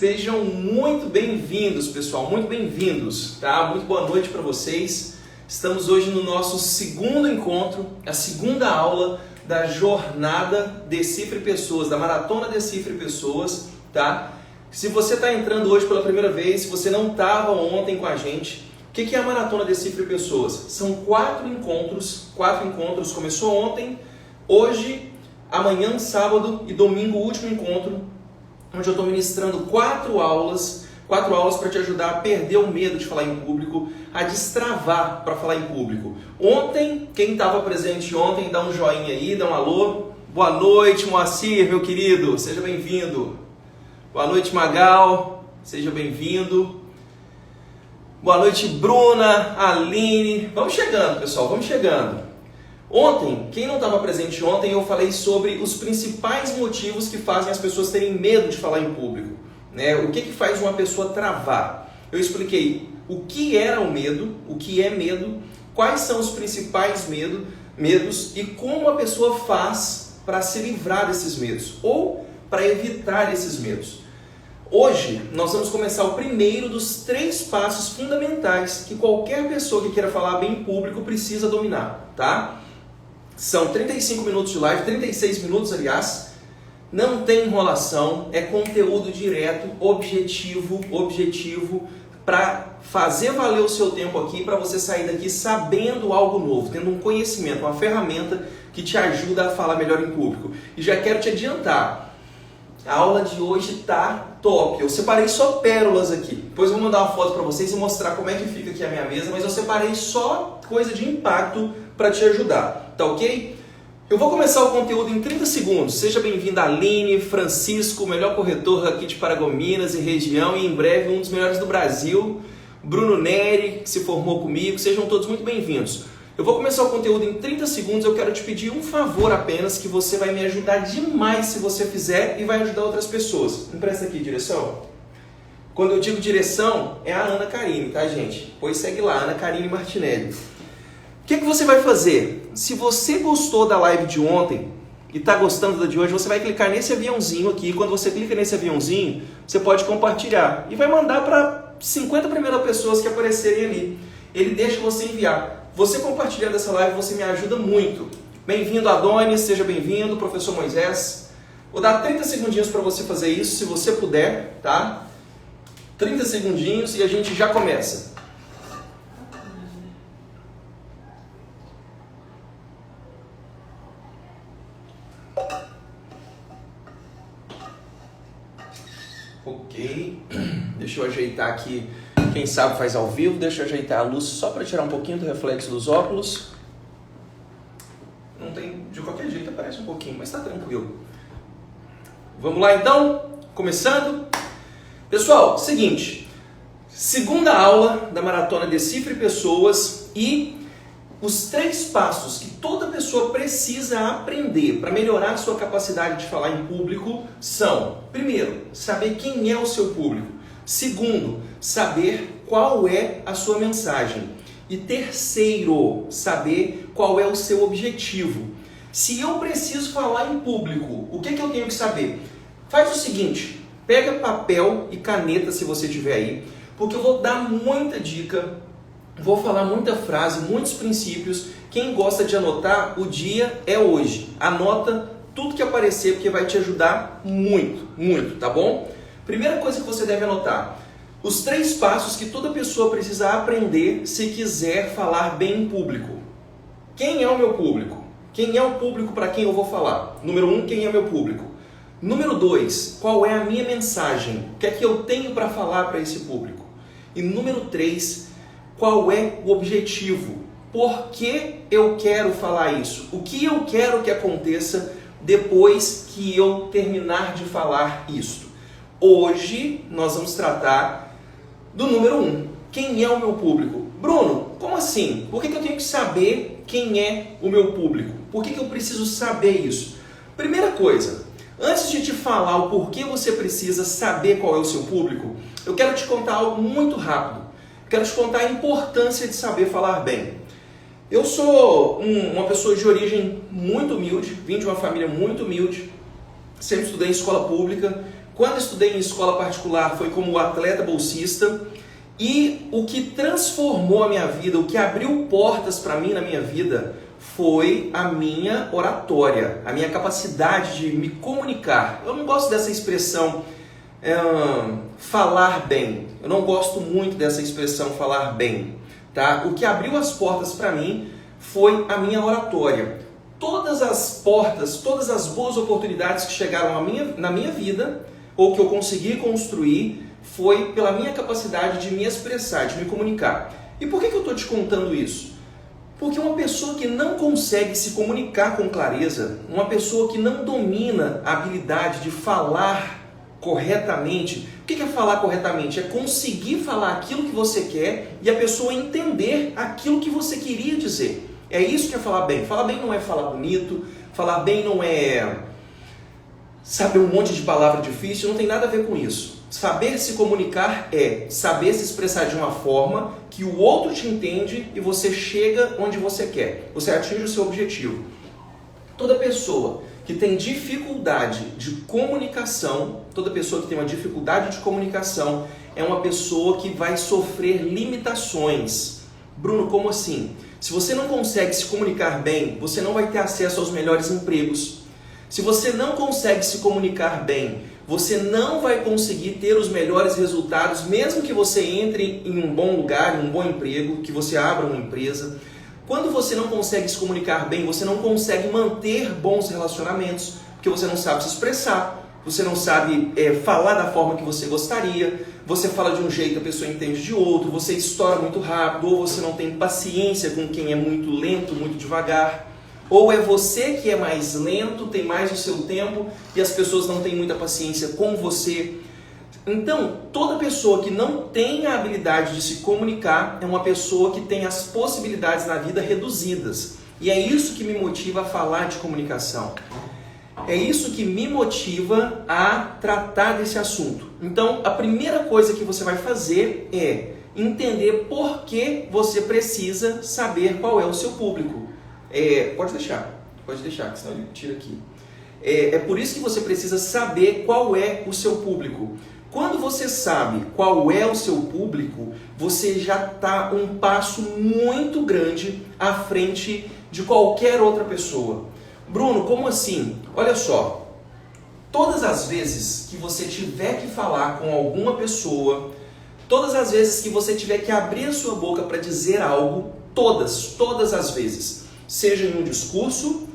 Sejam muito bem-vindos, pessoal, muito bem-vindos, tá? Muito boa noite para vocês. Estamos hoje no nosso segundo encontro, a segunda aula da jornada Decifre Pessoas, da Maratona Decifre Pessoas, tá? Se você está entrando hoje pela primeira vez, se você não estava ontem com a gente, o que é a Maratona Decifre Pessoas? São quatro encontros, começou ontem, hoje, amanhã, sábado e domingo, o último encontro, onde eu estou ministrando quatro aulas para te ajudar a perder o medo de falar em público, a destravar para falar em público. Ontem, quem estava presente ontem, dá um joinha aí, dá um alô. Boa noite, Moacir, meu querido, seja bem-vindo. Boa noite, Magal, seja bem-vindo. Boa noite, Bruna, Aline. Vamos chegando, pessoal, vamos chegando. Ontem, quem não estava presente ontem, eu falei sobre os principais motivos que fazem as pessoas terem medo de falar em público, né? O que faz uma pessoa travar? Eu expliquei o que era o medo, o que é medo, quais são os principais medos e como a pessoa faz para se livrar desses medos ou para evitar esses medos. Hoje, nós vamos começar o primeiro dos 3 passos fundamentais que qualquer pessoa que queira falar bem em público precisa dominar, tá? São 35 minutos de live, 36 minutos, aliás. Não tem enrolação, é conteúdo direto, objetivo, para fazer valer o seu tempo aqui, para você sair daqui sabendo algo novo, tendo um conhecimento, uma ferramenta que te ajuda a falar melhor em público. E já quero te adiantar, a aula de hoje tá top. Eu separei só pérolas aqui. Depois eu vou mandar uma foto para vocês e mostrar como é que fica aqui a minha mesa, mas eu separei só coisa de impacto para te ajudar, tá ok? Eu vou começar o conteúdo em 30 segundos. Seja bem-vindo Aline, Francisco, o melhor corretor aqui de Paragominas e região e em breve um dos melhores do Brasil, Bruno Neri, que se formou comigo. Sejam todos muito bem-vindos. Eu vou começar o conteúdo em 30 segundos, eu quero te pedir um favor apenas, que você vai me ajudar demais se você fizer e vai ajudar outras pessoas. Empresta aqui, direção. Quando eu digo direção, é a Ana Karine, tá, gente? Pois segue lá, Ana Karine Martinelli. O que você vai fazer? Se você gostou da live de ontem e está gostando da de hoje, você vai clicar nesse aviãozinho aqui. Quando você clica nesse aviãozinho, você pode compartilhar e vai mandar para 50 primeiras pessoas que aparecerem ali. Ele deixa você enviar. Você compartilhando essa live, você me ajuda muito. Bem-vindo, Adonis, seja bem-vindo, professor Moisés. Vou dar 30 segundinhos para você fazer isso, se você puder, tá? 30 segundinhos e a gente já começa. Ok, deixa eu ajeitar aqui, quem sabe faz ao vivo, deixa eu ajeitar a luz só para tirar um pouquinho do reflexo dos óculos. Não tem, de qualquer jeito aparece um pouquinho, mas está tranquilo. Vamos lá então, começando. Pessoal, seguinte, segunda aula da Maratona Decifre Pessoas e os 3 passos que toda pessoa precisa aprender para melhorar a sua capacidade de falar em público são: primeiro, saber quem é o seu público. Segundo, saber qual é a sua mensagem. E terceiro, saber qual é o seu objetivo. Se eu preciso falar em público, o que eu tenho que saber? Faz o seguinte, pega papel e caneta se você tiver aí, porque eu vou dar muita dica. Vou falar muita frase, muitos princípios. Quem gosta de anotar, o dia é hoje. Anota tudo que aparecer, porque vai te ajudar muito, tá bom? Primeira coisa que você deve anotar: os 3 passos que toda pessoa precisa aprender se quiser falar bem em público. Quem é o meu público? Quem é o público para quem eu vou falar? Número 1, quem é meu público? Número 2, qual é a minha mensagem? O que é que eu tenho para falar para esse público? E número 3, qual é o objetivo? Por que eu quero falar isso? O que eu quero que aconteça depois que eu terminar de falar isso? Hoje nós vamos tratar do número 1. Quem é o meu público? Bruno, como assim? Por que eu tenho que saber quem é o meu público? Por que eu preciso saber isso? Primeira coisa, antes de te falar o porquê você precisa saber qual é o seu público, eu quero te contar algo muito rápido. Quero te contar a importância de saber falar bem. Eu sou uma pessoa de origem muito humilde, vim de uma família muito humilde, sempre estudei em escola pública, Quando estudei em escola particular foi como atleta bolsista, e o que transformou a minha vida, o que abriu portas para mim na minha vida foi a minha oratória, a minha capacidade de me comunicar. Eu não gosto dessa expressão falar bem, eu não gosto muito dessa expressão falar bem, tá? O que abriu as portas para mim foi a minha oratória. Todas as portas, todas as boas oportunidades que chegaram na minha vida, ou que eu consegui construir, foi pela minha capacidade de me expressar, de me comunicar. E por que eu estou te contando isso? Porque uma pessoa que não consegue se comunicar com clareza, uma pessoa que não domina a habilidade de falar corretamente. O que é falar corretamente? É conseguir falar aquilo que você quer e a pessoa entender aquilo que você queria dizer. É isso que é falar bem. Falar bem não é falar bonito, falar bem não é saber um monte de palavra difícil, não tem nada a ver com isso. Saber se comunicar é saber se expressar de uma forma que o outro te entende e você chega onde você quer. Você atinge o seu objetivo. Toda pessoa que tem dificuldade de comunicação, toda pessoa que tem uma dificuldade de comunicação é uma pessoa que vai sofrer limitações. Bruno, como assim? Se você não consegue se comunicar bem, você não vai ter acesso aos melhores empregos. Se você não consegue se comunicar bem, você não vai conseguir ter os melhores resultados, mesmo que você entre em um bom lugar, em um bom emprego, que você abra uma empresa. Quando você não consegue se comunicar bem, você não consegue manter bons relacionamentos, porque você não sabe se expressar, você não sabe falar da forma que você gostaria, você fala de um jeito, a pessoa entende de outro, você estoura muito rápido, ou você não tem paciência com quem é muito lento, muito devagar. Ou é você que é mais lento, tem mais o seu tempo e as pessoas não têm muita paciência com você. Então, toda pessoa que não tem a habilidade de se comunicar é uma pessoa que tem as possibilidades na vida reduzidas. E é isso que me motiva a falar de comunicação. É isso que me motiva a tratar desse assunto. Então, a primeira coisa que você vai fazer é entender por que você precisa saber qual é o seu público. Pode deixar, que senão ele tira aqui. É por isso que você precisa saber qual é o seu público. Quando você sabe qual é o seu público, você já está um passo muito grande à frente de qualquer outra pessoa. Bruno, como assim? Olha só, todas as vezes que você tiver que falar com alguma pessoa, todas as vezes que você tiver que abrir a sua boca para dizer algo, todas as vezes, seja em um discurso,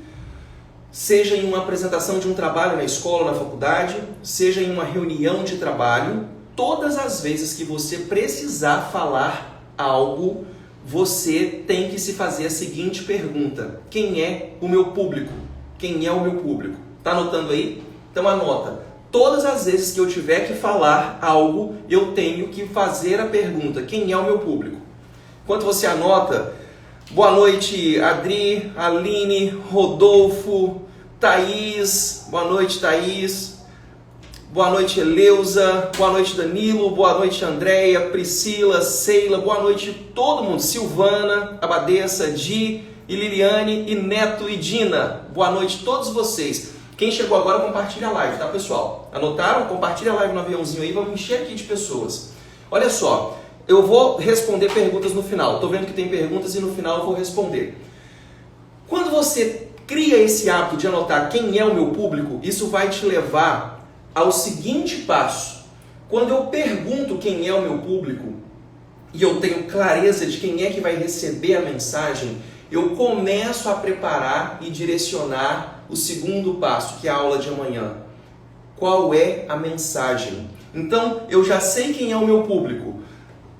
seja em uma apresentação de um trabalho na escola, na faculdade, seja em uma reunião de trabalho, todas as vezes que você precisar falar algo, você tem que se fazer a seguinte pergunta: quem é o meu público? Quem é o meu público? Tá anotando aí? Então anota. Todas as vezes que eu tiver que falar algo, eu tenho que fazer a pergunta: quem é o meu público? Enquanto você anota, boa noite, Adri, Aline, Rodolfo, Thaís, boa noite, Thaís, boa noite, Eleusa, boa noite, Danilo, boa noite, Andréia, Priscila, Seila, boa noite todo mundo, Silvana, Abadessa, Di e Liliane e Neto e Dina, boa noite a todos vocês. Quem chegou agora, compartilha a live, tá, pessoal? Anotaram? Compartilha a live no aviãozinho aí, vamos encher aqui de pessoas. Olha só, eu vou responder perguntas no final. Estou vendo que tem perguntas e no final eu vou responder. Quando você cria esse hábito de anotar quem é o meu público, isso vai te levar ao seguinte passo. Quando eu pergunto quem é o meu público e eu tenho clareza de quem é que vai receber a mensagem, eu começo a preparar e direcionar o segundo passo, que é a aula de amanhã. Qual é a mensagem? Então, eu já sei quem é o meu público.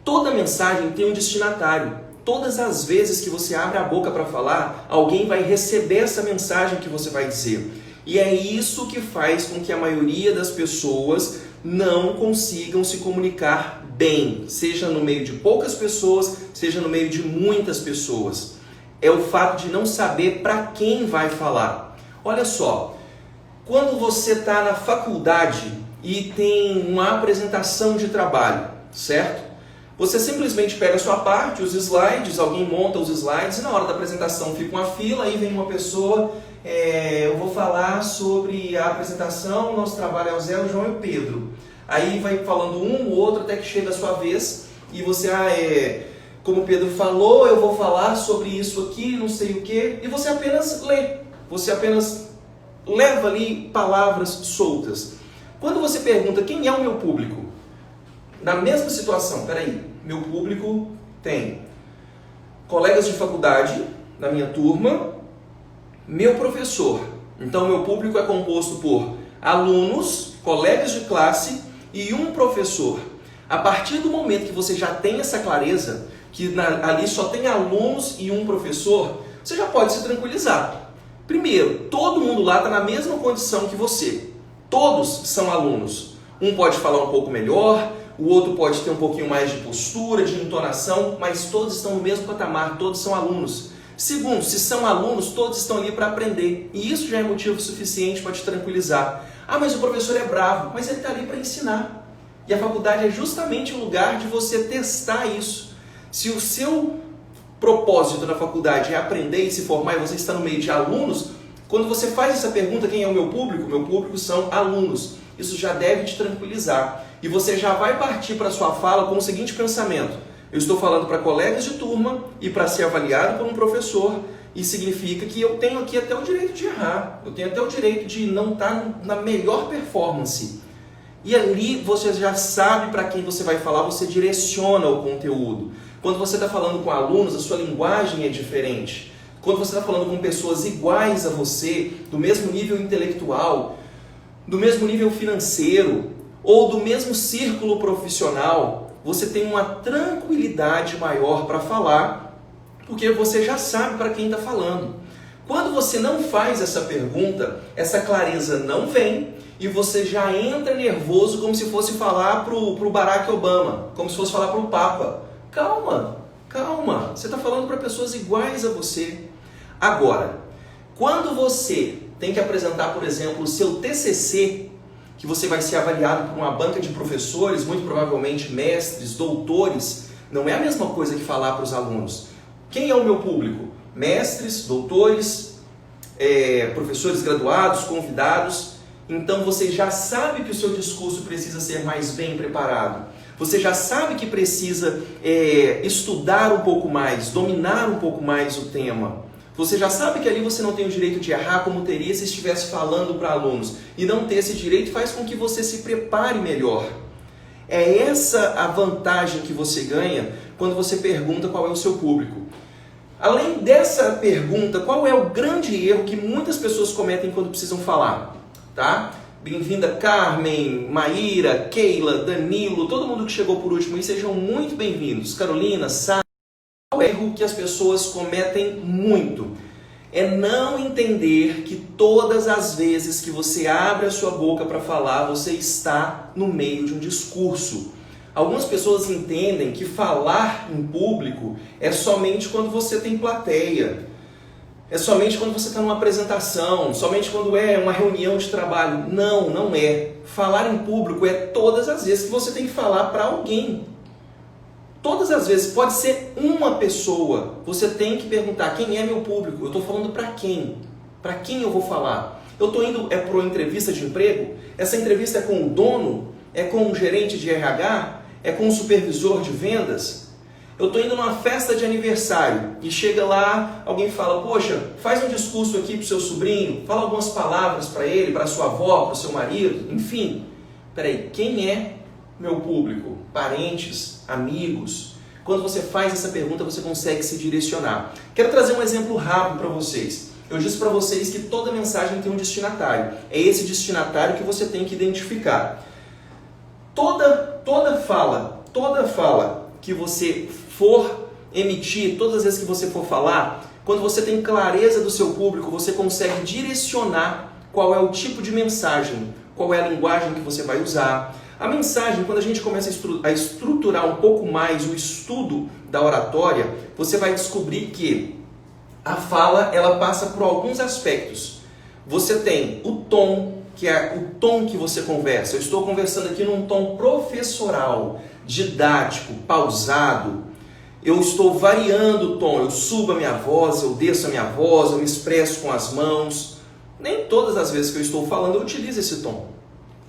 Toda mensagem tem um destinatário. Todas as vezes que você abre a boca para falar, alguém vai receber essa mensagem que você vai dizer. E é isso que faz com que a maioria das pessoas não consigam se comunicar bem, seja no meio de poucas pessoas, seja no meio de muitas pessoas. É o fato de não saber para quem vai falar. Olha só, quando você está na faculdade e tem uma apresentação de trabalho, certo? Você simplesmente pega a sua parte, os slides, alguém monta os slides e na hora da apresentação fica uma fila, aí vem uma pessoa, eu vou falar sobre a apresentação, nosso trabalho é o Zé, o João e o Pedro. Aí vai falando um, o outro, até que chega a sua vez e você, como o Pedro falou, eu vou falar sobre isso aqui, não sei o quê, e você apenas lê, você apenas leva ali palavras soltas. Quando você pergunta quem é o meu público, na mesma situação, meu público tem colegas de faculdade na minha turma, meu professor. Então, meu público é composto por alunos, colegas de classe e um professor. A partir do momento que você já tem essa clareza, que ali só tem alunos e um professor, você já pode se tranquilizar. Primeiro, todo mundo lá está na mesma condição que você. Todos são alunos. Um pode falar um pouco melhor, o outro pode ter um pouquinho mais de postura, de entonação, mas todos estão no mesmo patamar, todos são alunos. Segundo, se são alunos, todos estão ali para aprender. E isso já é motivo suficiente para te tranquilizar. Mas o professor é bravo, mas ele está ali para ensinar. E a faculdade é justamente o lugar de você testar isso. Se o seu propósito na faculdade é aprender e se formar e você está no meio de alunos, quando você faz essa pergunta, quem é o meu público? Meu público são alunos. Isso já deve te tranquilizar. E você já vai partir para a sua fala com o seguinte pensamento: eu estou falando para colegas de turma e para ser avaliado por um professor, e significa que eu tenho aqui até o direito de errar, eu tenho até o direito de não estar na melhor performance. E ali você já sabe para quem você vai falar, você direciona o conteúdo. Quando você está falando com alunos, a sua linguagem é diferente. Quando você está falando com pessoas iguais a você, do mesmo nível intelectual, do mesmo nível financeiro ou do mesmo círculo profissional, você tem uma tranquilidade maior para falar, porque você já sabe para quem está falando. Quando você não faz essa pergunta, essa clareza não vem e você já entra nervoso como se fosse falar para o Barack Obama, como se fosse falar para o Papa. Calma, você está falando para pessoas iguais a você. Agora, quando você tem que apresentar, por exemplo, o seu TCC, que você vai ser avaliado por uma banca de professores, muito provavelmente mestres, doutores, não é a mesma coisa que falar para os alunos. Quem é o meu público? Mestres, doutores, professores graduados, convidados. Então você já sabe que o seu discurso precisa ser mais bem preparado. Você já sabe que precisa estudar um pouco mais, dominar um pouco mais o tema. Você já sabe que ali você não tem o direito de errar como teria se estivesse falando para alunos. E não ter esse direito faz com que você se prepare melhor. É essa a vantagem que você ganha quando você pergunta qual é o seu público. Além dessa pergunta, qual é o grande erro que muitas pessoas cometem quando precisam falar? Tá? Bem-vinda Carmen, Maíra, Keila, Danilo, todo mundo que chegou por último aí, sejam muito bem-vindos. Carolina, Sá. O erro que as pessoas cometem muito é não entender que todas as vezes que você abre a sua boca para falar, você está no meio de um discurso. Algumas pessoas entendem que falar em público é somente quando você tem plateia, é somente quando você está numa apresentação, somente quando é uma reunião de trabalho. Não é. Falar em público é todas as vezes que você tem que falar para alguém. Todas as vezes, pode ser uma pessoa, você tem que perguntar quem é meu público, eu estou falando para quem? Para quem eu vou falar? Eu estou indo para uma entrevista de emprego? Essa entrevista é com o dono? É com o gerente de RH? É com o supervisor de vendas? Eu estou indo numa festa de aniversário e chega lá, alguém fala, poxa, faz um discurso aqui para o seu sobrinho, fala algumas palavras para ele, para sua avó, para o seu marido, enfim. Peraí, quem é meu público? Parentes, amigos? Quando você faz essa pergunta, você consegue se direcionar. Quero trazer um exemplo rápido para vocês. Eu disse para vocês que toda mensagem tem um destinatário. É esse destinatário que você tem que identificar. Toda fala que você for emitir, todas as vezes que você for falar, quando você tem clareza do seu público, você consegue direcionar qual é o tipo de mensagem, qual é a linguagem que você vai usar. A mensagem, quando a gente começa a estruturar um pouco mais o estudo da oratória, você vai descobrir que a fala ela passa por alguns aspectos. Você tem o tom, que é o tom que você conversa. Eu estou conversando aqui num tom professoral, didático, pausado. Eu estou variando o tom, eu subo a minha voz, eu desço a minha voz, eu me expresso com as mãos. Nem todas as vezes que eu estou falando eu utilizo esse tom.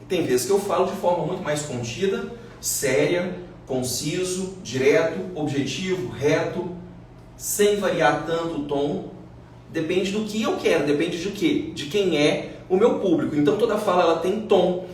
Tem vezes que eu falo de forma muito mais contida, séria, conciso, direto, objetivo, reto, sem variar tanto o tom. Depende do que eu quero, depende de quê? De quem é o meu público. Então toda fala ela tem tom,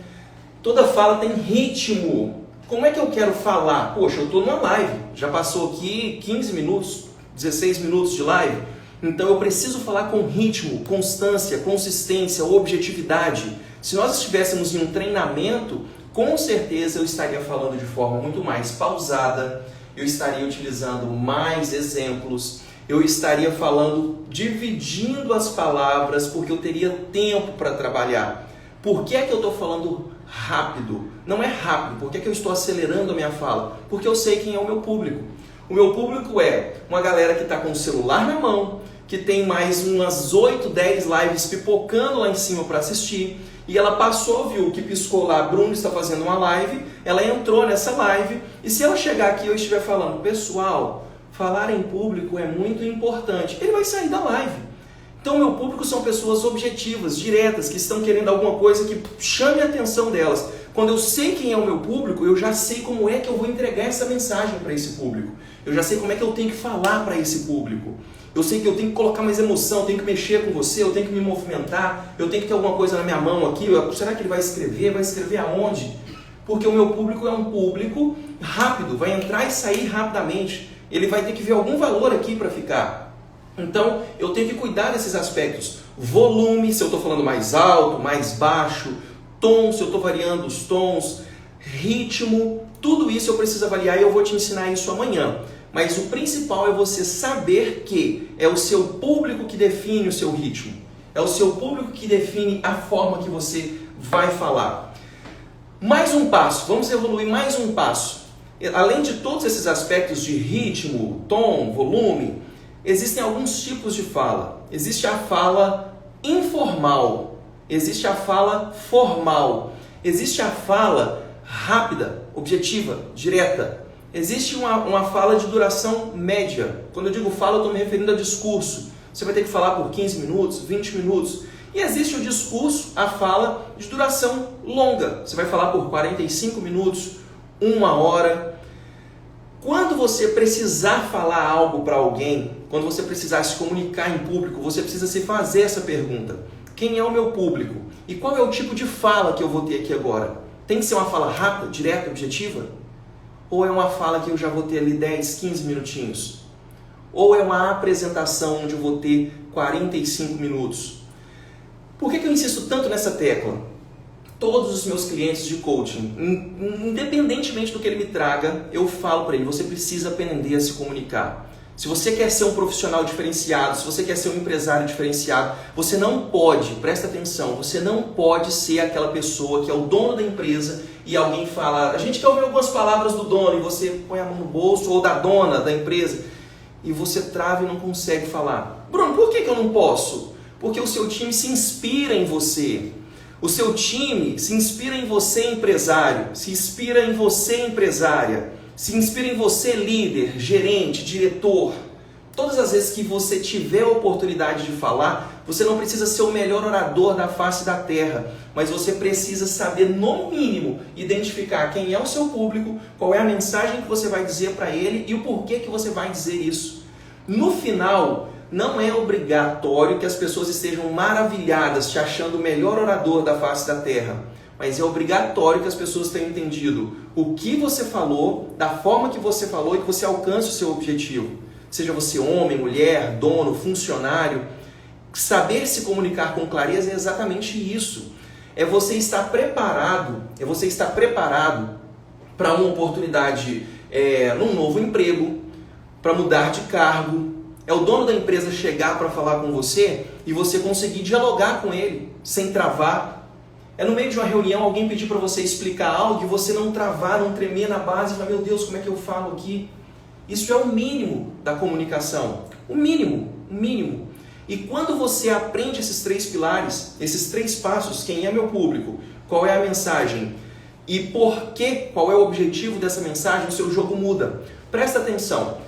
toda fala tem ritmo. Como é que eu quero falar? Poxa, eu estou numa live, já passou aqui 15 minutos, 16 minutos de live, então eu preciso falar com ritmo, constância, consistência, objetividade. Se nós estivéssemos em um treinamento, com certeza eu estaria falando de forma muito mais pausada, eu estaria utilizando mais exemplos, eu estaria falando, dividindo as palavras, porque eu teria tempo para trabalhar. Por que é que eu estou falando rápido? Não é rápido. Por que é que eu estou acelerando a minha fala? Porque eu sei quem é o meu público. O meu público é uma galera que está com o celular na mão, que tem mais umas 8, 10 lives pipocando lá em cima para assistir, e ela passou, viu que piscou lá, Bruno está fazendo uma live, ela entrou nessa live, e se ela chegar aqui e eu estiver falando, pessoal, falar em público é muito importante, ele vai sair da live. Então, meu público são pessoas objetivas, diretas, que estão querendo alguma coisa que chame a atenção delas. Quando eu sei quem é o meu público, eu já sei como é que eu vou entregar essa mensagem para esse público. Eu já sei como é que eu tenho que falar para esse público. Eu sei que eu tenho que colocar mais emoção, eu tenho que mexer com você, eu tenho que me movimentar, eu tenho que ter alguma coisa na minha mão aqui. Será que ele vai escrever? Vai escrever aonde? Porque o meu público é um público rápido, vai entrar e sair rapidamente. Ele vai ter que ver algum valor aqui para ficar. Então, eu tenho que cuidar desses aspectos. Volume, se eu estou falando mais alto, mais baixo. Tom, se eu estou variando os tons. Ritmo, tudo isso eu preciso avaliar e eu vou te ensinar isso amanhã. Mas o principal é você saber que é o seu público que define o seu ritmo. É o seu público que define a forma que você vai falar. Mais um passo, vamos evoluir mais um passo. Além de todos esses aspectos de ritmo, tom, volume, existem alguns tipos de fala. Existe a fala informal, existe a fala formal, existe a fala rápida, objetiva, direta. Existe uma fala de duração média. Quando eu digo fala, eu estou me referindo a discurso. Você vai ter que falar por 15 minutos, 20 minutos. E existe o discurso, a fala de duração longa. Você vai falar por 45 minutos, 1 hora. Quando você precisar falar algo para alguém, quando você precisar se comunicar em público, você precisa se fazer essa pergunta. Quem é o meu público? E qual é o tipo de fala que eu vou ter aqui agora? Tem que ser uma fala rápida, direta, objetiva? Ou é uma fala que eu já vou ter ali 10, 15 minutinhos? Ou é uma apresentação onde eu vou ter 45 minutos? Por que eu insisto tanto nessa tecla? Todos os meus clientes de coaching, independentemente do que ele me traga, eu falo para ele, você precisa aprender a se comunicar. Se você quer ser um profissional diferenciado, se você quer ser um empresário diferenciado, você não pode, presta atenção, você não pode ser aquela pessoa que é o dono da empresa e alguém fala, a gente quer ouvir algumas palavras do dono e você põe a mão no bolso, ou da dona da empresa, e você trava e não consegue falar. Bruno, por que eu não posso? Porque o seu time se inspira em você. O seu time se inspira em você, empresário, se inspira em você, empresária, se inspira em você, líder, gerente, diretor. Todas as vezes que você tiver a oportunidade de falar, você não precisa ser o melhor orador da face da terra, mas você precisa saber, no mínimo, identificar quem é o seu público, qual é a mensagem que você vai dizer para ele e o porquê que você vai dizer isso. No final, não é obrigatório que as pessoas estejam maravilhadas, te achando o melhor orador da face da terra, mas é obrigatório que as pessoas tenham entendido o que você falou, da forma que você falou e que você alcance o seu objetivo. Seja você homem, mulher, dono, funcionário, saber se comunicar com clareza é exatamente isso. É você estar preparado, para uma oportunidade, num novo emprego, para mudar de cargo. É o dono da empresa chegar para falar com você e você conseguir dialogar com ele sem travar. É no meio de uma reunião alguém pedir para você explicar algo e você não travar, não tremer na base e falar, meu Deus, como é que eu falo aqui? Isso é o mínimo da comunicação. O mínimo. E quando você aprende esses 3 pilares, esses 3 passos, quem é meu público, qual é a mensagem e por quê, qual é o objetivo dessa mensagem, o seu jogo muda. Presta atenção.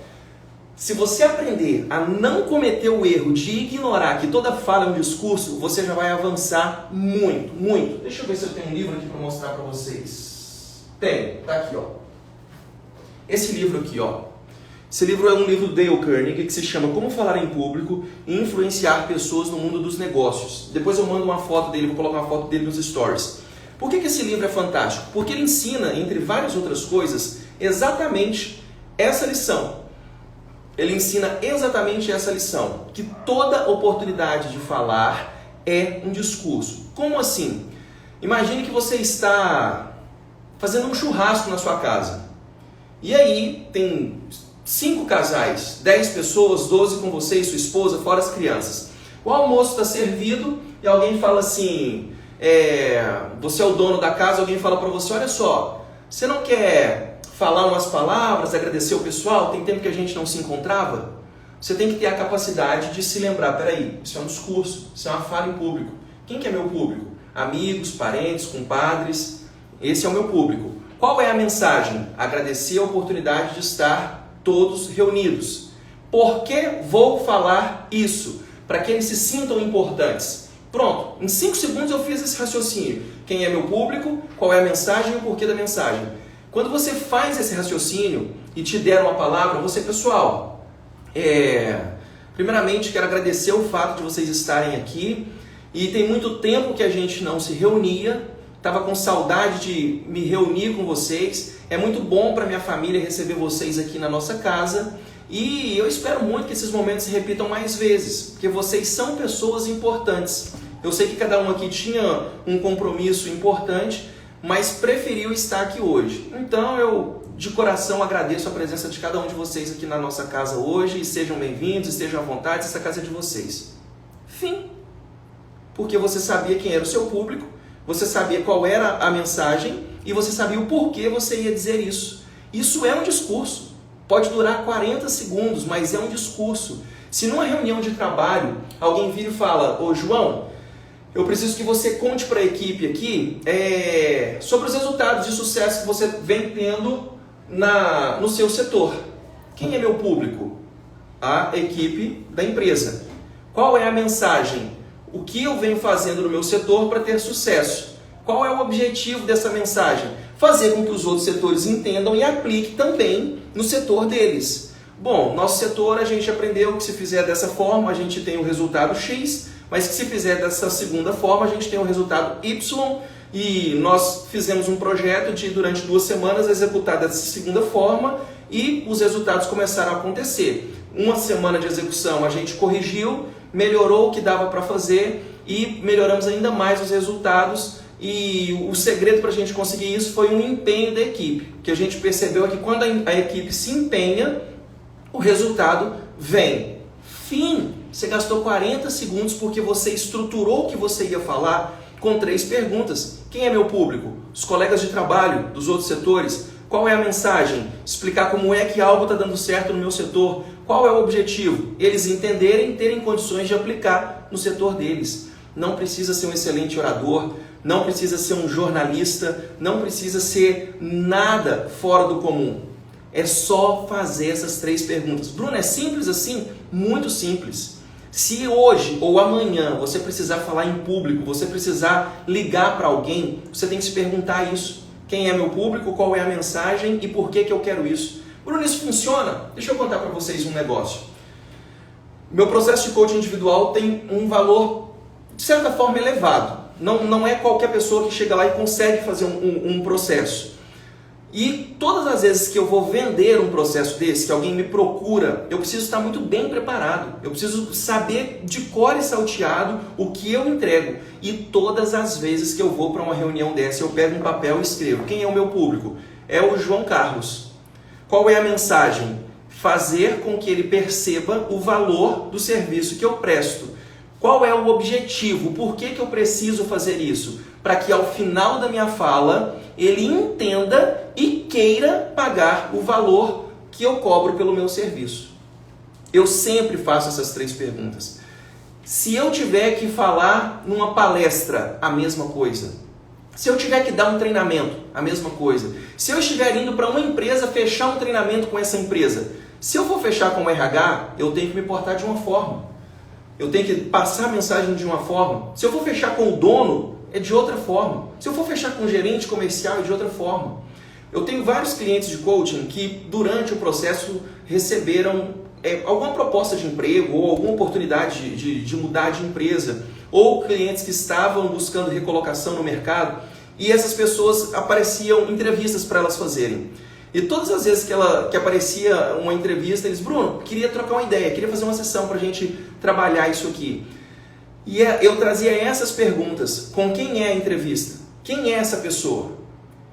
Se você aprender a não cometer o erro de ignorar que toda fala é um discurso, você já vai avançar muito, muito. Deixa eu ver se eu tenho um livro aqui para mostrar para vocês. Tem, tá aqui, ó. Esse livro aqui, ó. Esse livro é um livro do Dale Carnegie que se chama Como Falar em Público e Influenciar Pessoas no Mundo dos Negócios. Depois eu mando uma foto dele, vou colocar uma foto dele nos stories. Por que esse livro é fantástico? Porque ele ensina, entre várias outras coisas, exatamente essa lição. Ele ensina exatamente essa lição, que toda oportunidade de falar é um discurso. Como assim? Imagine que você está fazendo um churrasco na sua casa. E aí tem 5 casais, 10 pessoas, 12 com você e sua esposa, fora as crianças. O almoço está servido e alguém fala assim, você é o dono da casa, alguém fala para você, olha só, você não quer falar umas palavras, agradecer o pessoal, tem tempo que a gente não se encontrava? Você tem que ter a capacidade de se lembrar, peraí, isso é um discurso, isso é uma fala em público. Quem que é meu público? Amigos, parentes, compadres, esse é o meu público. Qual é a mensagem? Agradecer a oportunidade de estar todos reunidos. Por que vou falar isso? Para que eles se sintam importantes. Pronto, em 5 segundos eu fiz esse raciocínio. Quem é meu público, qual é a mensagem e o porquê da mensagem. Quando você faz esse raciocínio e te der uma palavra, você, pessoal, primeiramente quero agradecer o fato de vocês estarem aqui. E tem muito tempo que a gente não se reunia, estava com saudade de me reunir com vocês. É muito bom para minha família receber vocês aqui na nossa casa. E eu espero muito que esses momentos se repitam mais vezes, porque vocês são pessoas importantes. Eu sei que cada um aqui tinha um compromisso importante, mas preferiu estar aqui hoje. Então eu, de coração, agradeço a presença de cada um de vocês aqui na nossa casa hoje. E sejam bem-vindos, estejam à vontade, essa casa é de vocês. Fim. Porque você sabia quem era o seu público, você sabia qual era a mensagem e você sabia o porquê você ia dizer isso. Isso é um discurso. Pode durar 40 segundos, mas é um discurso. Se numa reunião de trabalho alguém vira e fala, ô João, eu preciso que você conte para a equipe aqui sobre os resultados de sucesso que você vem tendo no seu setor. Quem é meu público? A equipe da empresa. Qual é a mensagem? O que eu venho fazendo no meu setor para ter sucesso? Qual é o objetivo dessa mensagem? Fazer com que os outros setores entendam e apliquem também no setor deles. Bom, nosso setor a gente aprendeu que se fizer dessa forma a gente tem o resultado X, mas que se fizer dessa segunda forma a gente tem o resultado Y, e nós fizemos um projeto de durante 2 semanas executar dessa segunda forma e os resultados começaram a acontecer. 1 semana de execução a gente corrigiu, melhorou o que dava para fazer e melhoramos ainda mais os resultados. E o segredo para a gente conseguir isso foi um empenho da equipe. O que a gente percebeu é que quando a equipe se empenha, o resultado vem. Fim! Você gastou 40 segundos porque você estruturou o que você ia falar com 3 perguntas. Quem é meu público? Os colegas de trabalho dos outros setores? Qual é a mensagem? Explicar como é que algo está dando certo no meu setor. Qual é o objetivo? Eles entenderem e terem condições de aplicar no setor deles. Não precisa ser um excelente orador, não precisa ser um jornalista, não precisa ser nada fora do comum. É só fazer essas 3 perguntas. Bruno, é simples assim? Muito simples. Se hoje ou amanhã você precisar falar em público, você precisar ligar para alguém, você tem que se perguntar isso. Quem é meu público, qual é a mensagem e por que eu quero isso? Bruno, isso funciona? Deixa eu contar para vocês um negócio. Meu processo de coaching individual tem um valor, de certa forma, elevado. Não é qualquer pessoa que chega lá e consegue fazer um processo. E todas as vezes que eu vou vender um processo desse, que alguém me procura, eu preciso estar muito bem preparado. Eu preciso saber de cor e salteado o que eu entrego. E todas as vezes que eu vou para uma reunião dessa, eu pego um papel e escrevo. Quem é o meu público? É o João Carlos. Qual é a mensagem? Fazer com que ele perceba o valor do serviço que eu presto. Qual é o objetivo? Por que eu preciso fazer isso? Para que ao final da minha fala ele entenda e queira pagar o valor que eu cobro pelo meu serviço. Eu sempre faço essas 3 perguntas. Se eu tiver que falar numa palestra, a mesma coisa. Se eu tiver que dar um treinamento, a mesma coisa. Se eu estiver indo para uma empresa fechar um treinamento com essa empresa, se eu for fechar com o RH, eu tenho que me portar de uma forma. Eu tenho que passar a mensagem de uma forma. Se eu for fechar com o dono, é de outra forma. Se eu for fechar com o gerente comercial, é de outra forma. Eu tenho vários clientes de coaching que, durante o processo, receberam alguma proposta de emprego ou alguma oportunidade de mudar de empresa, ou clientes que estavam buscando recolocação no mercado, e essas pessoas apareciam entrevistas para elas fazerem. E todas as vezes que aparecia uma entrevista, eles: Bruno, queria trocar uma ideia, queria fazer uma sessão para a gente trabalhar isso aqui. E eu trazia essas perguntas: com quem é a entrevista? Quem é essa pessoa?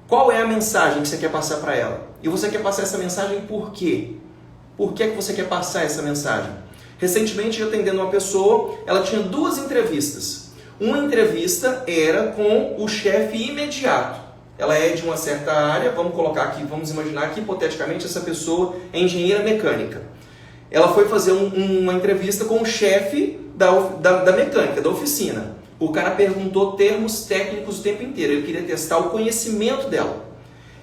Qual é a mensagem que você quer passar para ela? E você quer passar essa mensagem por quê? Por que você quer passar essa mensagem? Recentemente, eu atendendo uma pessoa, ela tinha 2 entrevistas. Uma entrevista era com o chefe imediato. Ela é de uma certa área, vamos imaginar que hipoteticamente essa pessoa é engenheira mecânica. Ela foi fazer uma entrevista com o chefe da mecânica, da oficina. O cara perguntou termos técnicos o tempo inteiro, ele queria testar o conhecimento dela.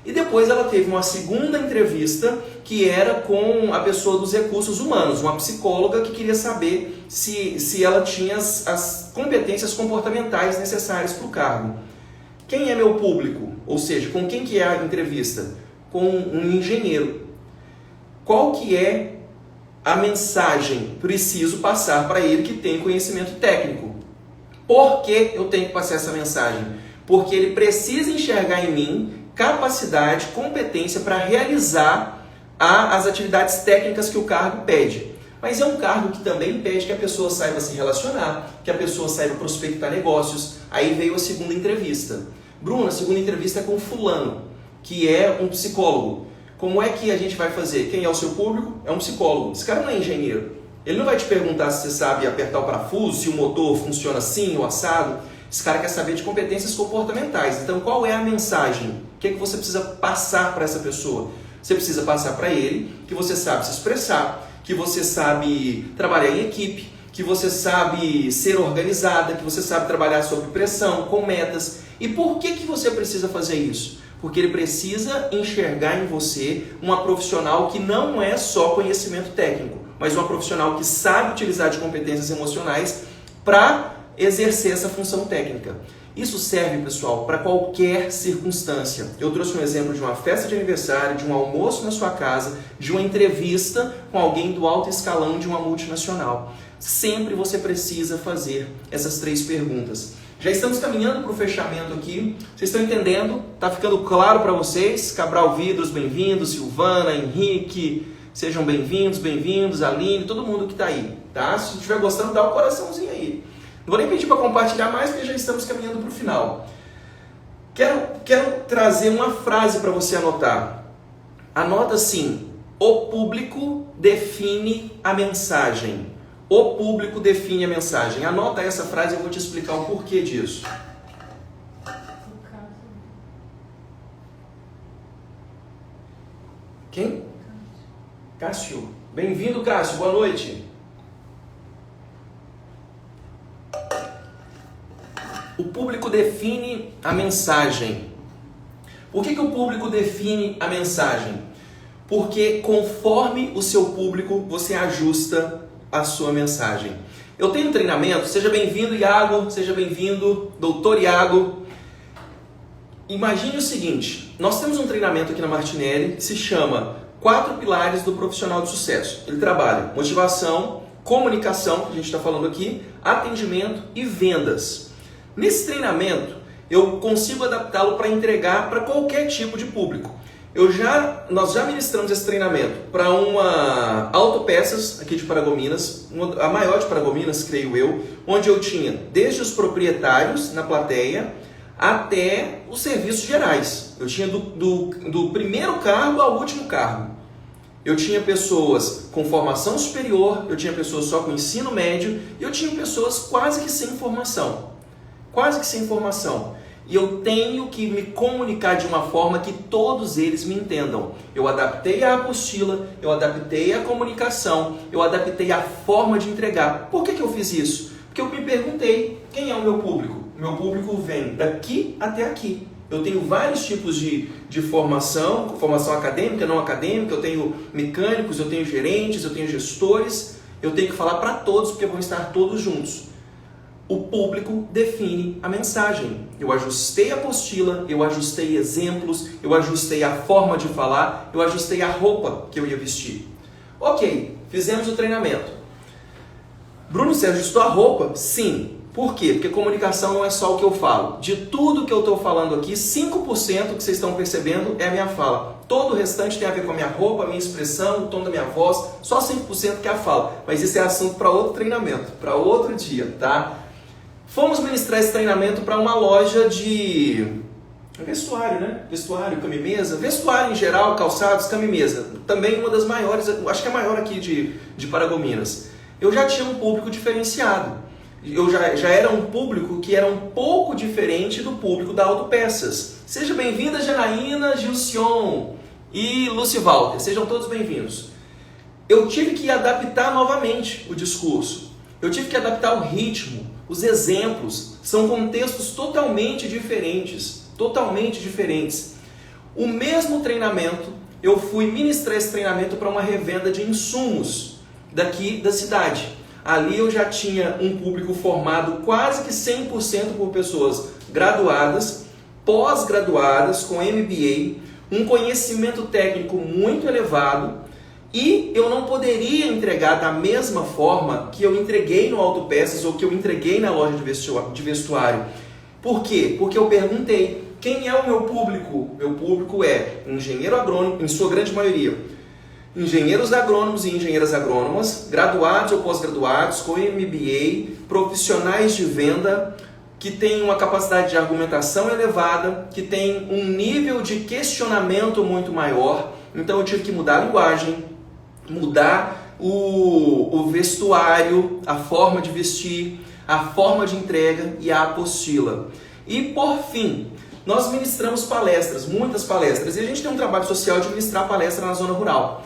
E depois ela teve uma segunda entrevista que era com a pessoa dos recursos humanos, uma psicóloga que queria saber se ela tinha as competências comportamentais necessárias para o cargo. Quem é meu público? Ou seja, com quem que é a entrevista? Com um engenheiro. Qual que é a mensagem preciso passar para ele que tem conhecimento técnico? Por que eu tenho que passar essa mensagem? Porque ele precisa enxergar em mim capacidade, competência para realizar as atividades técnicas que o cargo pede. Mas é um cargo que também pede que a pessoa saiba se relacionar, que a pessoa saiba prospectar negócios. Aí veio a segunda entrevista. Bruno, a segunda entrevista é com fulano, que é um psicólogo. Como é que a gente vai fazer? Quem é o seu público? É um psicólogo. Esse cara não é engenheiro. Ele não vai te perguntar se você sabe apertar o parafuso, se o motor funciona assim ou assado. Esse cara quer saber de competências comportamentais. Então, qual é a mensagem? O que é que você precisa passar para essa pessoa? Você precisa passar para ele que você sabe se expressar, que você sabe trabalhar em equipe, que você sabe ser organizada, que você sabe trabalhar sob pressão, com metas. E por que você precisa fazer isso? Porque ele precisa enxergar em você uma profissional que não é só conhecimento técnico, mas uma profissional que sabe utilizar de competências emocionais para exercer essa função técnica. Isso serve, pessoal, para qualquer circunstância. Eu trouxe um exemplo de uma festa de aniversário, de um almoço na sua casa, de uma entrevista com alguém do alto escalão de uma multinacional. Sempre você precisa fazer essas 3 perguntas. Já estamos caminhando para o fechamento aqui. Vocês estão entendendo? Está ficando claro para vocês? Cabral Vidros, bem-vindos. Silvana, Henrique, sejam bem-vindos. Aline, todo mundo que está aí. Tá? Se estiver gostando, dá um coraçãozinho aí. Não vou nem pedir para compartilhar mais, porque já estamos caminhando para o final. Quero trazer uma frase para você anotar. Anota assim: o público define a mensagem. O público define a mensagem. Anota essa frase e eu vou te explicar o porquê disso. Quem? Cássio. Bem-vindo, Cássio. Boa noite. O público define a mensagem. Por que o público define a mensagem? Porque conforme o seu público, você ajusta a sua mensagem. Eu tenho um treinamento, seja bem-vindo, Iago, seja bem-vindo, doutor Iago. Imagine o seguinte, nós temos um treinamento aqui na Martinelli que se chama 4 pilares do profissional de sucesso. Ele trabalha motivação, comunicação, que a gente está falando aqui, atendimento e vendas. Nesse treinamento, eu consigo adaptá-lo para entregar para qualquer tipo de público. Nós já ministramos esse treinamento para uma autopeças aqui de Paragominas, a maior de Paragominas, creio eu, onde eu tinha desde os proprietários na plateia até os serviços gerais. Eu tinha do primeiro cargo ao último cargo. Eu tinha pessoas com formação superior, eu tinha pessoas só com ensino médio e eu tinha pessoas quase que sem formação. E eu tenho que me comunicar de uma forma que todos eles me entendam. Eu adaptei a apostila, eu adaptei a comunicação, eu adaptei a forma de entregar. Por que eu fiz isso? Porque eu me perguntei, quem é o meu público? O meu público vem daqui até aqui. Eu tenho vários tipos de formação acadêmica, não acadêmica, eu tenho mecânicos, eu tenho gerentes, eu tenho gestores, eu tenho que falar para todos, porque vão estar todos juntos. O público define a mensagem. Eu ajustei a apostila, eu ajustei exemplos, eu ajustei a forma de falar, eu ajustei a roupa que eu ia vestir. Ok, fizemos o treinamento. Bruno, você ajustou a roupa? Sim. Por quê? Porque comunicação não é só o que eu falo. De tudo que eu estou falando aqui, 5% que vocês estão percebendo é a minha fala. Todo o restante tem a ver com a minha roupa, a minha expressão, o tom da minha voz. Só 5% que é a fala. Mas isso é assunto para outro treinamento, para outro dia, tá? Fomos ministrar esse treinamento para uma loja de vestuário, né? Vestuário, cama e mesa. Vestuário em geral, calçados, cama e mesa. Também uma das maiores, acho que é a maior aqui de Paragominas. Eu já tinha um público diferenciado. Eu já era um público que era um pouco diferente do público da Autopeças. Seja bem-vinda, Janaína, Gilcion e Lucivalter. Sejam todos bem-vindos. Eu tive que adaptar novamente o discurso. Eu tive que adaptar o ritmo, os exemplos. São contextos totalmente diferentes. Totalmente diferentes. O mesmo treinamento, eu fui ministrar esse treinamento para uma revenda de insumos daqui da cidade. Ali eu já tinha um público formado quase que 100% por pessoas graduadas, pós-graduadas, com MBA, um conhecimento técnico muito elevado, e eu não poderia entregar da mesma forma que eu entreguei no Autopeças ou que eu entreguei na loja de vestuário. Por quê? Porque eu perguntei, quem é o meu público? Meu público é engenheiro agrônomo, em sua grande maioria, engenheiros agrônomos e engenheiras agrônomas, graduados ou pós-graduados, com MBA, profissionais de venda, que têm uma capacidade de argumentação elevada, que têm um nível de questionamento muito maior. Então eu tive que mudar a linguagem, mudar o vestuário, a forma de vestir, a forma de entrega e a apostila. E por fim, nós ministramos palestras, muitas palestras, e a gente tem um trabalho social de ministrar palestra na zona rural.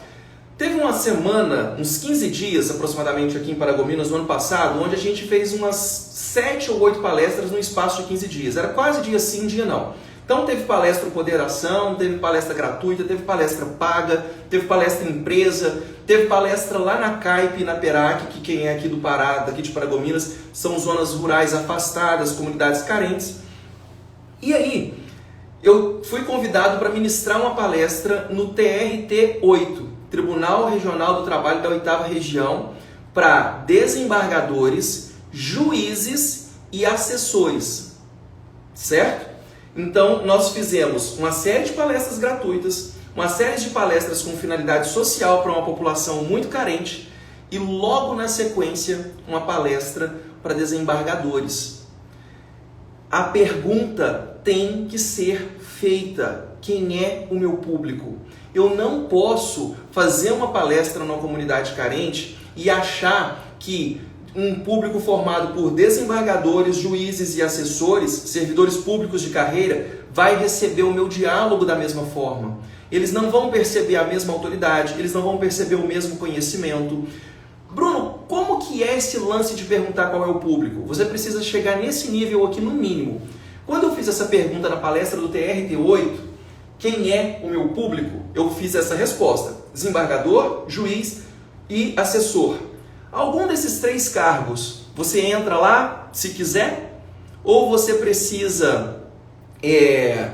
Teve uma semana, uns 15 dias aproximadamente aqui em Paragominas no ano passado, onde a gente fez umas 7 ou 8 palestras no espaço de 15 dias. Era quase dia sim, dia não. Então teve palestra Poder da Ação, teve palestra gratuita, teve palestra paga, teve palestra empresa, teve palestra lá na CAIP, na Perac, que quem é aqui do Pará, daqui de Paragominas, são zonas rurais afastadas, comunidades carentes. E aí, eu fui convidado para ministrar uma palestra no TRT 8, Tribunal Regional do Trabalho da 8ª Região, para desembargadores, juízes e assessores, certo? Então, nós fizemos uma série de palestras gratuitas, uma série de palestras com finalidade social para uma população muito carente e logo na sequência, uma palestra para desembargadores. A pergunta tem que ser feita: quem é o meu público? Eu não posso fazer uma palestra numa comunidade carente e achar que um público formado por desembargadores, juízes e assessores, servidores públicos de carreira, vai receber o meu diálogo da mesma forma. Eles não vão perceber a mesma autoridade, eles não vão perceber o mesmo conhecimento. Bruno, como que é esse lance de perguntar qual é o público? Você precisa chegar nesse nível aqui no mínimo. Quando eu fiz essa pergunta na palestra do TRT8, quem é o meu público? Eu fiz essa resposta: desembargador, juiz e assessor. Algum desses 3 cargos você entra lá se quiser? Ou você precisa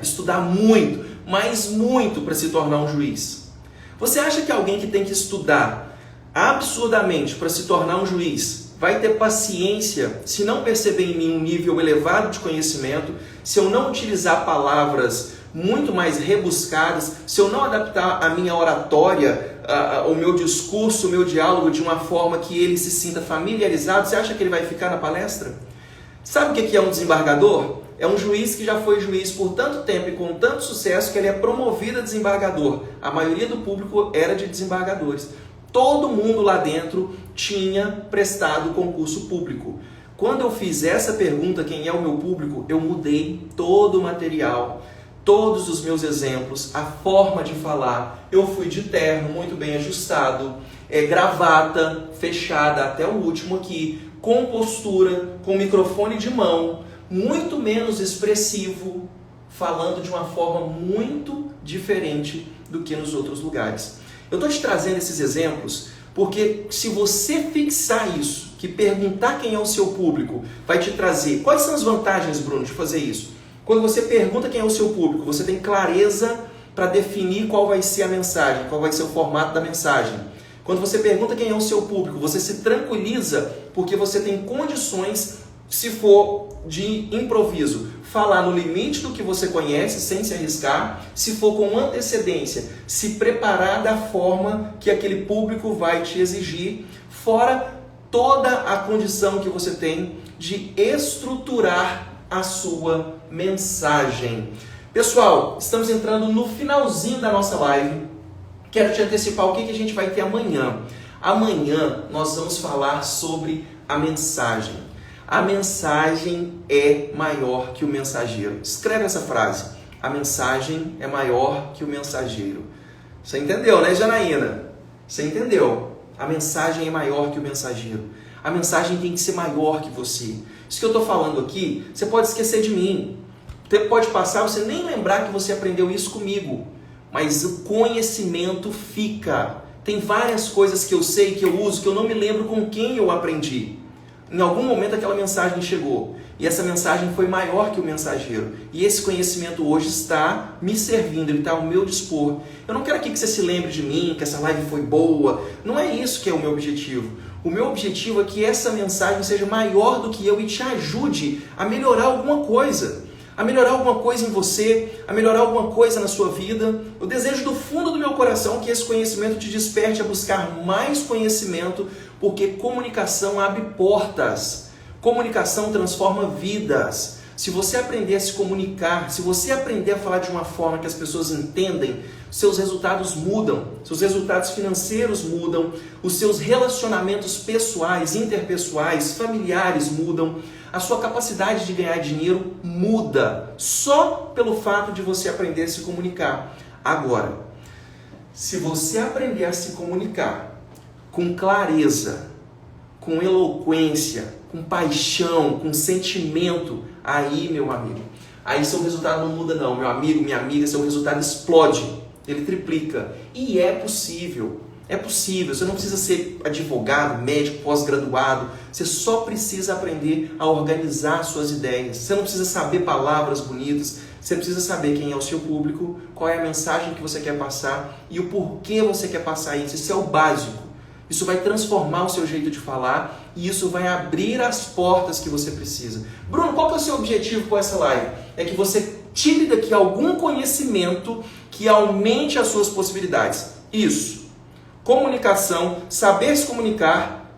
estudar muito, mas muito para se tornar um juiz? Você acha que alguém que tem que estudar absurdamente para se tornar um juiz vai ter paciência se não perceber em mim um nível elevado de conhecimento, se eu não utilizar palavras muito mais rebuscadas, se eu não adaptar a minha oratória, o meu discurso, o meu diálogo de uma forma que ele se sinta familiarizado? Você acha que ele vai ficar na palestra? Sabe o que é um desembargador? É um juiz que já foi juiz por tanto tempo e com tanto sucesso que ele é promovido a desembargador. A maioria do público era de desembargadores. Todo mundo lá dentro tinha prestado concurso público. Quando eu fiz essa pergunta, quem é o meu público, eu mudei todo o material, todos os meus exemplos, a forma de falar. Eu fui de terno, muito bem ajustado, gravata fechada até o último aqui, com postura, com microfone de mão, muito menos expressivo, falando de uma forma muito diferente do que nos outros lugares. Eu estou te trazendo esses exemplos porque se você fixar isso, que perguntar quem é o seu público vai te trazer... Quais são as vantagens, Bruno, de fazer isso? Quando você pergunta quem é o seu público, você tem clareza para definir qual vai ser a mensagem, qual vai ser o formato da mensagem. Quando você pergunta quem é o seu público, você se tranquiliza porque você tem condições, se for de improviso, falar no limite do que você conhece, sem se arriscar. Se for com antecedência, se preparar da forma que aquele público vai te exigir, fora toda a condição que você tem de estruturar a sua mensagem. Pessoal, estamos entrando no finalzinho da nossa live. Quero te antecipar o que a gente vai ter amanhã. Amanhã nós vamos falar sobre a mensagem. A mensagem é maior que o mensageiro. Escreve essa frase. A mensagem é maior que o mensageiro. Você entendeu, né, Janaína? Você entendeu? A mensagem é maior que o mensageiro. A mensagem tem que ser maior que você. Isso que eu estou falando aqui, você pode esquecer de mim. O tempo pode passar, você nem lembrar que você aprendeu isso comigo. Mas o conhecimento fica. Tem várias coisas que eu sei, que eu uso, que eu não me lembro com quem eu aprendi. Em algum momento aquela mensagem chegou. E essa mensagem foi maior que o mensageiro. E esse conhecimento hoje está me servindo, ele está ao meu dispor. Eu não quero aqui que você se lembre de mim, que essa live foi boa. Não é isso que é o meu objetivo. O meu objetivo é que essa mensagem seja maior do que eu e te ajude a melhorar alguma coisa. A melhorar alguma coisa em você, a melhorar alguma coisa na sua vida. Eu desejo do fundo do meu coração que esse conhecimento te desperte a buscar mais conhecimento, porque comunicação abre portas. Comunicação transforma vidas. Se você aprender a se comunicar, se você aprender a falar de uma forma que as pessoas entendem, seus resultados mudam, seus resultados financeiros mudam, os seus relacionamentos pessoais, interpessoais, familiares mudam, a sua capacidade de ganhar dinheiro muda, só pelo fato de você aprender a se comunicar. Agora, se você aprender a se comunicar com clareza, com eloquência, com paixão, com sentimento, aí, meu amigo, aí seu resultado não muda não, meu amigo, minha amiga, seu resultado explode, ele triplica. E é possível, você não precisa ser advogado, médico, pós-graduado, você só precisa aprender a organizar suas ideias, você não precisa saber palavras bonitas, você precisa saber quem é o seu público, qual é a mensagem que você quer passar e o porquê você quer passar isso, isso é o básico. Isso vai transformar o seu jeito de falar e isso vai abrir as portas que você precisa. Bruno, qual que é o seu objetivo com essa live? É que você tire daqui algum conhecimento que aumente as suas possibilidades. Isso. Comunicação, saber se comunicar,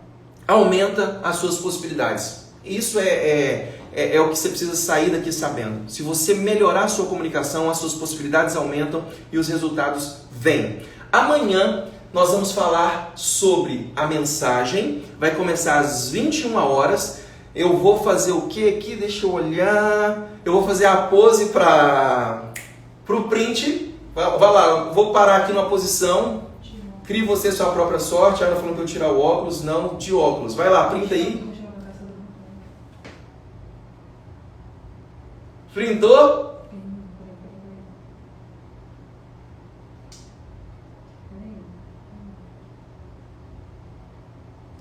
aumenta as suas possibilidades. Isso é o que você precisa sair daqui sabendo. Se você melhorar a sua comunicação, as suas possibilidades aumentam e os resultados vêm. Amanhã nós vamos falar sobre a mensagem, vai começar às 21 horas. Eu vou fazer o que aqui? Deixa eu olhar. Eu vou fazer a pose para o print. Vai lá, vou parar aqui numa posição. Crie você sua própria sorte. Ela falou que eu tirar o óculos. Não, de óculos. Vai lá, printa aí. Printou?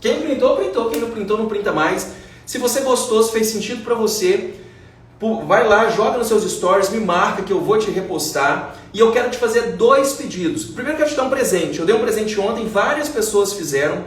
Quem printou, printou. Quem não printou, não printa mais. Se você gostou, se fez sentido para você, vai lá, joga nos seus stories, me marca que eu vou te repostar. E eu quero te fazer 2 pedidos. Primeiro eu quero te dar um presente. Eu dei um presente ontem, várias pessoas fizeram,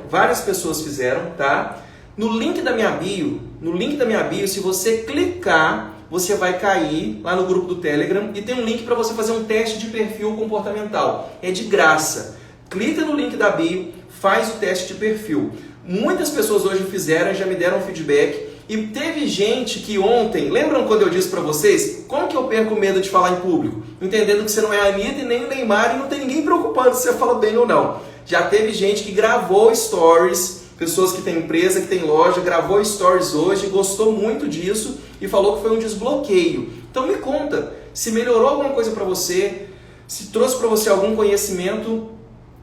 tá? No link da minha bio, se você clicar, você vai cair lá no grupo do Telegram e tem um link para você fazer um teste de perfil comportamental. É de graça. Clica no link da bio, faz o teste de perfil. Muitas pessoas hoje fizeram, já me deram feedback. E teve gente que ontem, lembram quando eu disse para vocês, como que eu perco medo de falar em público? Entendendo que você não é a Anitta e nem o Neymar e não tem ninguém preocupado se você fala bem ou não. Já teve gente que gravou stories, pessoas que têm empresa, que têm loja, gravou stories hoje, gostou muito disso e falou que foi um desbloqueio. Então me conta, se melhorou alguma coisa para você, se trouxe para você algum conhecimento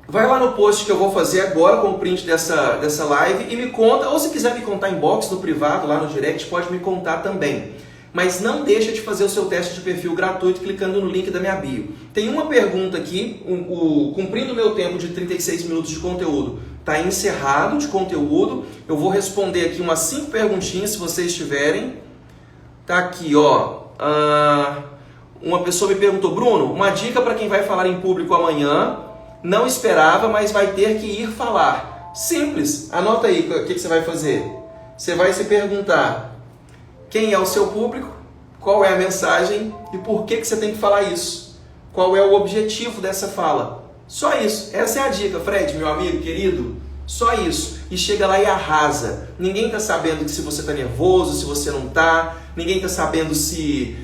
vai lá no post que eu vou fazer agora com o print dessa live e me conta, ou se quiser me contar inbox no privado, lá no direct, pode me contar também. Mas não deixa de fazer o seu teste de perfil gratuito clicando no link da minha bio. Tem uma pergunta aqui, cumprindo o meu tempo de 36 minutos de conteúdo, está encerrado de conteúdo. Eu vou responder aqui umas 5 perguntinhas se vocês tiverem. Tá aqui, ó. Uma pessoa me perguntou, Bruno, uma dica para quem vai falar em público amanhã. Não esperava, mas vai ter que ir falar. Simples. Anota aí o que você vai fazer. Você vai se perguntar quem é o seu público, qual é a mensagem e por que você tem que falar isso. Qual é o objetivo dessa fala. Só isso. Essa é a dica, Fred, meu amigo querido. Só isso. E chega lá e arrasa. Ninguém está sabendo se você está nervoso, se você não está. Ninguém está sabendo se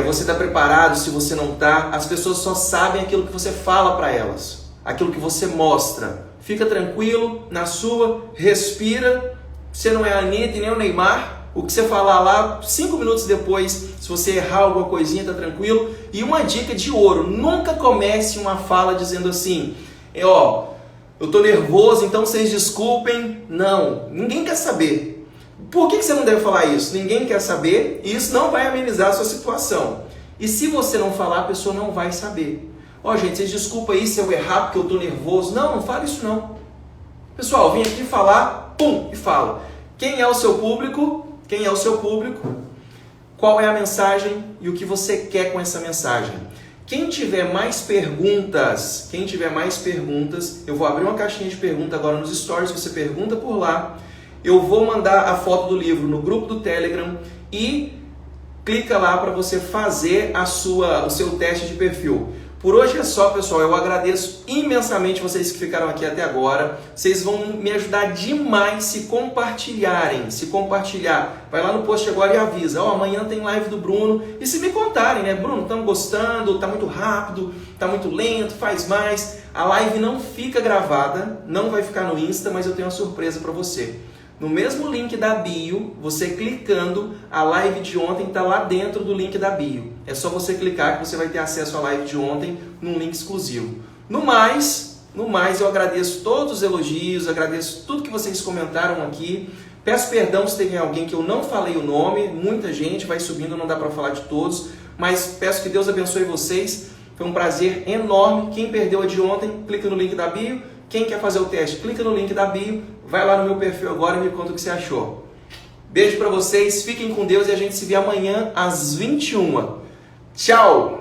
você está preparado, se você não está. As pessoas só sabem aquilo que você fala para elas. Aquilo que você mostra. Fica tranquilo, na sua, respira. Você não é a Anitta e nem o Neymar. O que você falar lá, 5 minutos depois, se você errar alguma coisinha, tá tranquilo. E uma dica de ouro, nunca comece uma fala dizendo assim, eu tô nervoso, então vocês desculpem. Não, ninguém quer saber. Por que você não deve falar isso? Ninguém quer saber e isso não vai amenizar a sua situação. E se você não falar, a pessoa não vai saber. Gente, vocês desculpem aí se eu errar porque eu tô nervoso. Não fale isso não. Pessoal, vim aqui falar, pum, e fala. Quem é o seu público? Quem é o seu público? Qual é a mensagem e o que você quer com essa mensagem? Quem tiver mais perguntas, eu vou abrir uma caixinha de pergunta agora nos stories, você pergunta por lá. Eu vou mandar a foto do livro no grupo do Telegram e clica lá para você fazer o seu teste de perfil. Por hoje é só, pessoal. Eu agradeço imensamente vocês que ficaram aqui até agora. Vocês vão me ajudar demais se compartilharem. Vai lá no post agora e avisa. Amanhã tem live do Bruno. E se me contarem, né? Bruno, estamos gostando, tá muito rápido, tá muito lento, faz mais. A live não fica gravada, não vai ficar no Insta, mas eu tenho uma surpresa para você. No mesmo link da bio, você clicando, a live de ontem está lá dentro do link da bio. É só você clicar que você vai ter acesso à live de ontem num link exclusivo. No mais, eu agradeço todos os elogios, agradeço tudo que vocês comentaram aqui. Peço perdão se teve alguém que eu não falei o nome, muita gente vai subindo, não dá para falar de todos, mas peço que Deus abençoe vocês. Foi um prazer enorme. Quem perdeu a de ontem, clica no link da bio. Quem quer fazer o teste, clica no link da bio. Vai lá no meu perfil agora e me conta o que você achou. Beijo pra vocês, fiquem com Deus e a gente se vê amanhã às 21h. Tchau!